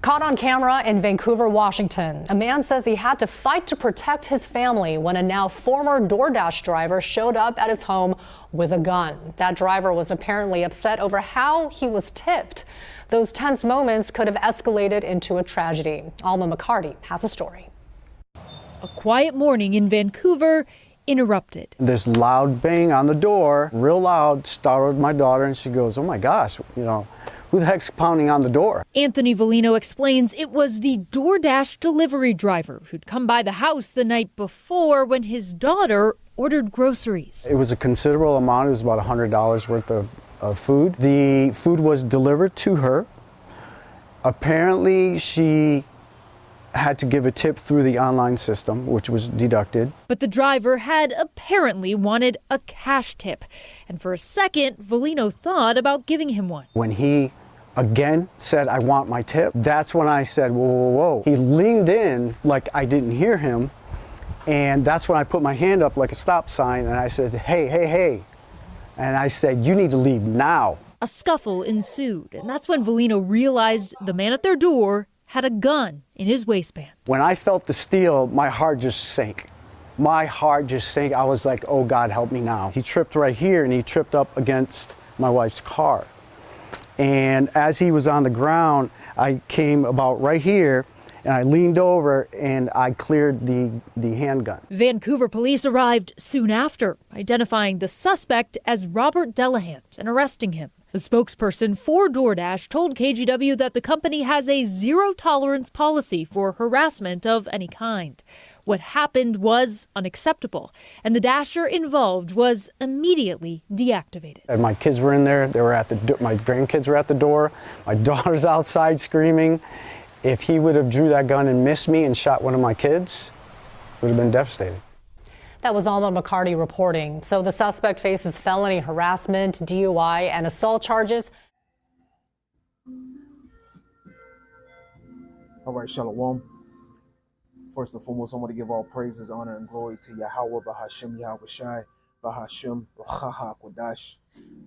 Caught on camera in Vancouver, Washington, a man says he had to fight to protect his family when a now former DoorDash driver showed up at his home with a gun. That driver was apparently upset over how he was tipped. Those tense moments could have escalated into a tragedy. Alma McCarty has a story. A quiet morning in Vancouver interrupted. This loud bang on the door, real loud, startled my daughter, and she goes, "Oh my gosh, who the heck's pounding on the door?" Anthony Volino explains it was the DoorDash delivery driver who'd come by the house the night before when his daughter ordered groceries. It was a considerable amount. It was about $100 worth of food. The food was delivered to her. Apparently, she had to give a tip through the online system, which was deducted. But the driver had apparently wanted a cash tip. And for a second, Volino thought about giving him one. When he again said, "I want my tip," that's when I said, "Whoa, whoa, whoa." He leaned in like I didn't hear him. And that's when I put my hand up like a stop sign and I said, "Hey, hey, hey." And I said, "You need to leave now." A scuffle ensued. And that's when Volino realized the man at their door had a gun in his waistband. When I felt the steel, my heart just sank. My heart just sank. I was like, "Oh God, help me now." He tripped right here and he tripped up against my wife's car. And as he was on the ground, I came about right here and I leaned over and I cleared the handgun. Vancouver police arrived soon after, identifying the suspect as Robert Delahant and arresting him. The spokesperson for DoorDash told KGW that the company has a zero-tolerance policy for harassment of any kind. What happened was unacceptable, and the Dasher involved was immediately deactivated. And my kids were in there. They were my grandkids were at the door. My daughter's outside screaming. If he would have drew that gun and missed me and shot one of my kids, it would have been devastating. That was Alma McCarty reporting. So the suspect faces felony harassment, DUI, and assault charges. All right, Shalom. First and foremost, I want to give all praises, honor, and glory to Yahweh, Bahashim, Yahweh Shai, Bahashim, Rachaha, Kodash.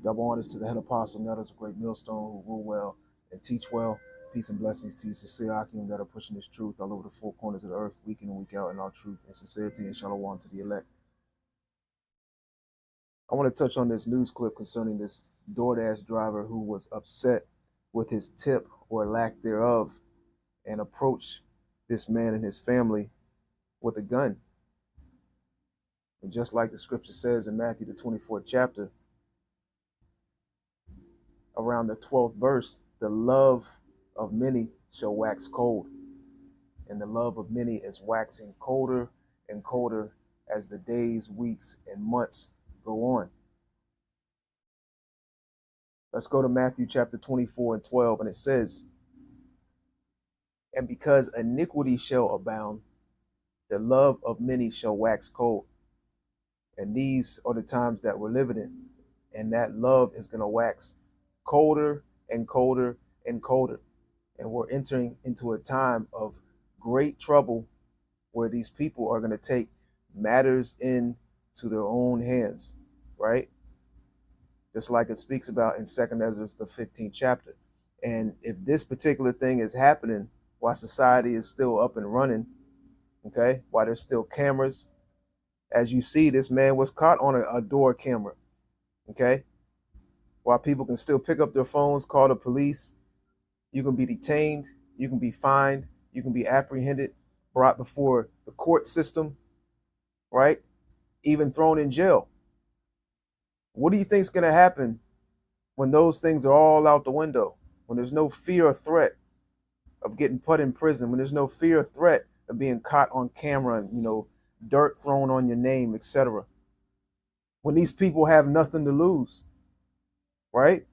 Double honors to the head apostle, and others, a great millstone who rule well and teach well. Peace and blessings to you, sincere Akim, that are pushing this truth all over the four corners of the earth, week in and week out, in all truth and sincerity, and shalom to the elect. I want to touch on this news clip concerning this DoorDash driver who was upset with his tip or lack thereof and approached this man and his family with a gun. And just like the scripture says in Matthew, the 24th chapter, around the 12th verse, the love of many shall wax cold, and the love of many is waxing colder and colder as the days, weeks, and months go on. Let's go to Matthew chapter 24 and 12, and it says, "And because iniquity shall abound, the love of many shall wax cold." And these are the times that we're living in, and that love is going to wax colder and colder and colder. And we're entering into a time of great trouble where these people are going to take matters into their own hands, right? Just like it speaks about in 2nd Ezra, the 15th chapter. And if this particular thing is happening while society is still up and running, okay, while there's still cameras, as you see, this man was caught on a door camera, okay? While people can still pick up their phones, call the police, you can be detained, you can be fined, you can be apprehended, brought before the court system, right? Even thrown in jail. What do you think is going to happen when those things are all out the window? When there's no fear or threat of getting put in prison, when there's no fear or threat of being caught on camera and, dirt thrown on your name, etc. When these people have nothing to lose, right?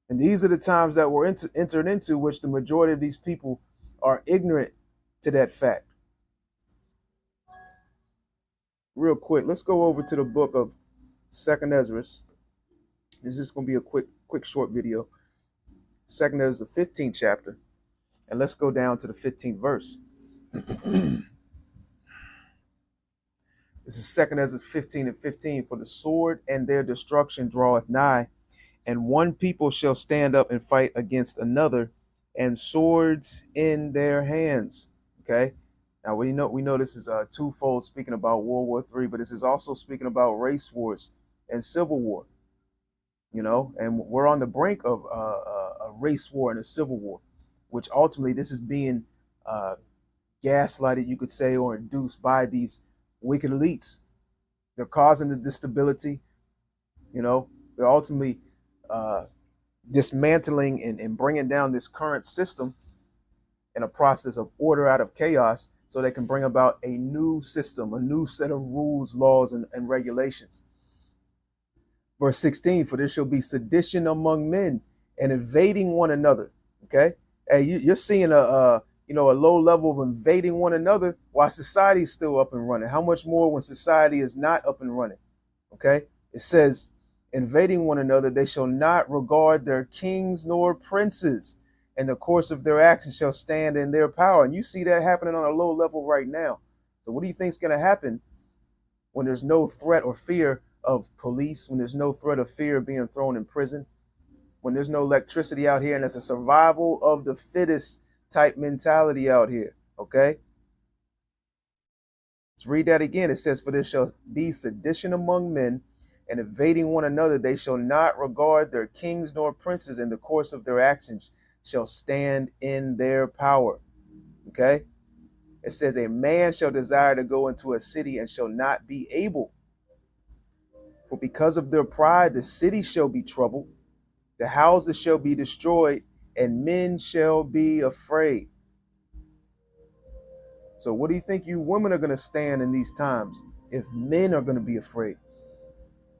And these are the times that we're entered into, which the majority of these people are ignorant to that fact. Real quick, let's go over to the book of 2nd Ezra. This is going to be a quick short video. 2nd Ezra, the 15th chapter. And let's go down to the 15th verse. This is 2nd Ezra 15 and 15. "For the sword and their destruction draweth nigh, and one people shall stand up and fight against another, and swords in their hands. Okay. Now we know this is twofold, speaking about World War III, but this is also speaking about race wars and civil war. And we're on the brink of a race war and a civil war, which ultimately this is being gaslighted, you could say, or induced by these wicked elites. They're causing the instability. They're ultimately dismantling and bringing down this current system in a process of order out of chaos, so they can bring about a new system, a new set of rules, laws, and regulations. Verse 16, for there shall be sedition among men and invading one another. Okay. Hey, you're seeing a low level of invading one another while society is still up and running. How much more when society is not up and running? Okay. It says, invading one another, they shall not regard their kings nor princes, and the course of their actions shall stand in their power. And you see that happening on a low level right now. So what do you think is going to happen when there's no threat or fear of police, when there's no threat of fear of being thrown in prison, when there's no electricity out here, and it's a survival of the fittest type mentality out here? Okay. Let's read that again. It says, for there shall be sedition among men and invading one another. They shall not regard their kings nor princes, and the course of their actions shall stand in their power. Okay. It says, a man shall desire to go into a city and shall not be able. For because of their pride, the city shall be troubled, the houses shall be destroyed, and men shall be afraid. So what do you think you women are going to stand in these times if men are going to be afraid?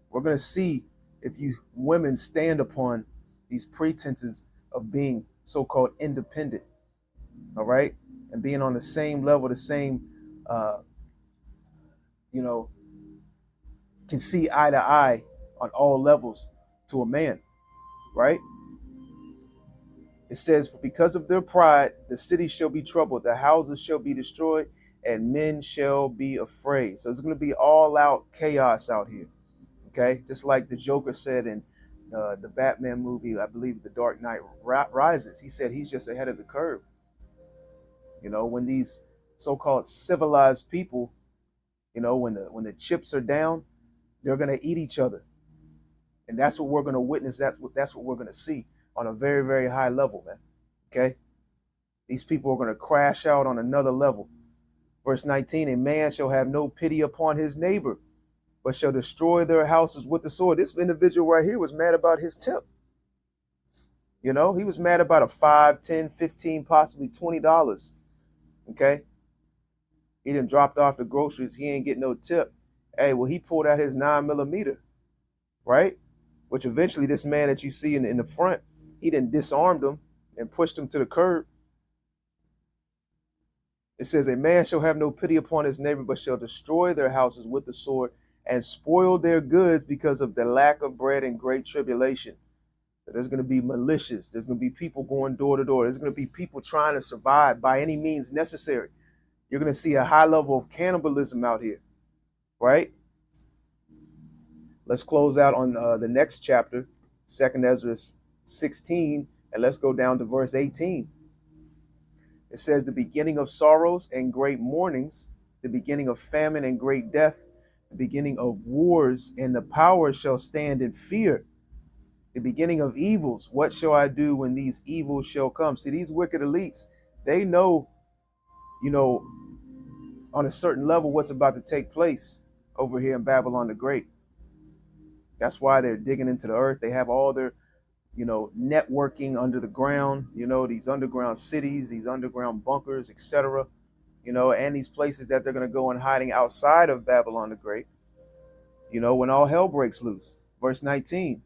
We're going to see if you women stand upon these pretenses of being so-called independent, all right, and being on the same level, the same, can see eye to eye on all levels to a man, right? It says, for because of their pride, the city shall be troubled, the houses shall be destroyed, and men shall be afraid. So it's going to be all out chaos out here. Okay. Just like the Joker said in the Batman movie, I believe The Dark Knight Rises, he said he's just ahead of the curve. When these so-called civilized people, when the chips are down, they're going to eat each other. And that's what we're going to witness. That's what we're going to see on a very, very high level, man. Okay. These people are going to crash out on another level. Verse 19, a man shall have no pity upon his neighbor, but shall destroy their houses with the sword. This individual right here was mad about his tip. He was mad about a $5, $10, $15, possibly $20. Okay. He done dropped off the groceries. He ain't getting no tip. Hey, well, he pulled out his 9mm, right? Which eventually this man that you see in the front, he done disarmed him and pushed him to the curb. It says, a man shall have no pity upon his neighbor, but shall destroy their houses with the sword and spoil their goods because of the lack of bread and great tribulation. So there's going to be militias. There's going to be people going door to door. There's going to be people trying to survive by any means necessary. You're going to see a high level of cannibalism out here, right? Let's close out on the next chapter, 2 Ezra 16, and let's go down to verse 18. It says, the beginning of sorrows and great mournings, the beginning of famine and great death, the beginning of wars, and the powers shall stand in fear. The beginning of evils, what shall I do when these evils shall come? See, these wicked elites, they know, on a certain level what's about to take place over here in Babylon the Great. That's why they're digging into the earth. They have all their, networking under the ground, these underground cities, these underground bunkers, etc., and these places that they're going to go in hiding outside of Babylon the Great, when all hell breaks loose. Verse 19,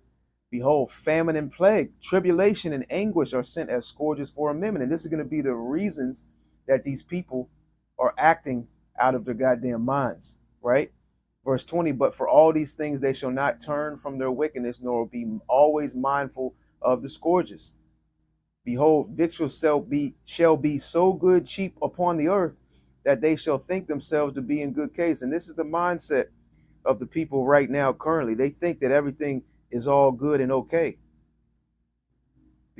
behold, famine and plague, tribulation and anguish are sent as scourges for a minute. And this is going to be the reasons that these people are acting out of their goddamn minds, right? Verse 20, but for all these things they shall not turn from their wickedness, nor be always mindful of the scourges. Behold, victuals shall be so good cheap upon the earth that they shall think themselves to be in good case. And this is the mindset of the people right now currently. They think that everything is all good and okay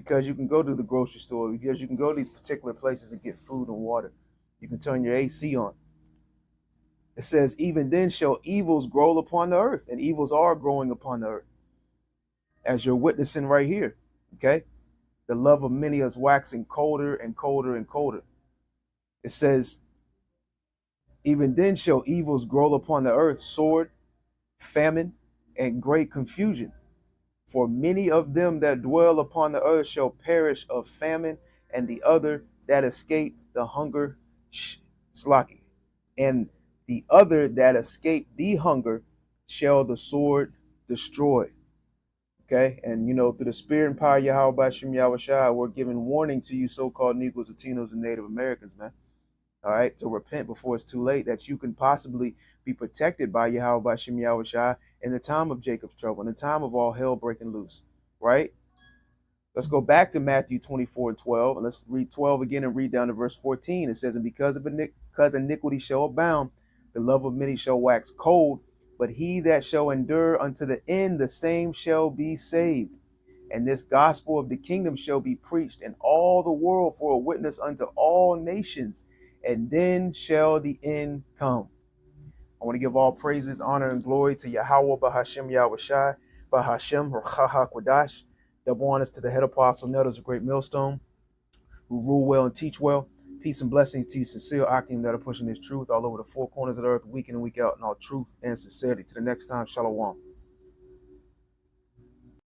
because you can go to the grocery store, because you can go to these particular places and get food and water. You can turn your AC on. It says, even then shall evils grow upon the earth, and evils are growing upon the earth, as you're witnessing right here. Okay. The love of many is waxing colder and colder and colder. It says, even then shall evils grow upon the earth, sword, famine, and great confusion. For many of them that dwell upon the earth shall perish of famine, and the other that escape the hunger, slaki, and the other that escape the hunger shall the sword destroy. Okay, and you know, through the spirit and power of Yahweh Bashim Yahushua, we're giving warning to you, so-called Negroes, Latinos, and Native Americans, man. All right, to repent before it's too late, that you can possibly be protected by Yahweh Bashim Yahushua in the time of Jacob's trouble, in the time of all hell breaking loose, right? Let's go back to Matthew 24:12, and let's read 12 again and read down to verse 14. It says, and because iniquity shall abound, the love of many shall wax cold, but he that shall endure unto the end, the same shall be saved. And this gospel of the kingdom shall be preached in all the world for a witness unto all nations, and then shall the end come. I want to give all praises, honor, and glory to Yahweh Bahashim Yahushai, Bahashim Ruchaha Quadash. Double honors to the head apostle, Nettles, a great millstone, who rule well and teach well. Peace and blessings to you, sincere Akim, that are pushing this truth all over the four corners of the earth, week in and week out, in all truth and sincerity. To the next time, Shalom.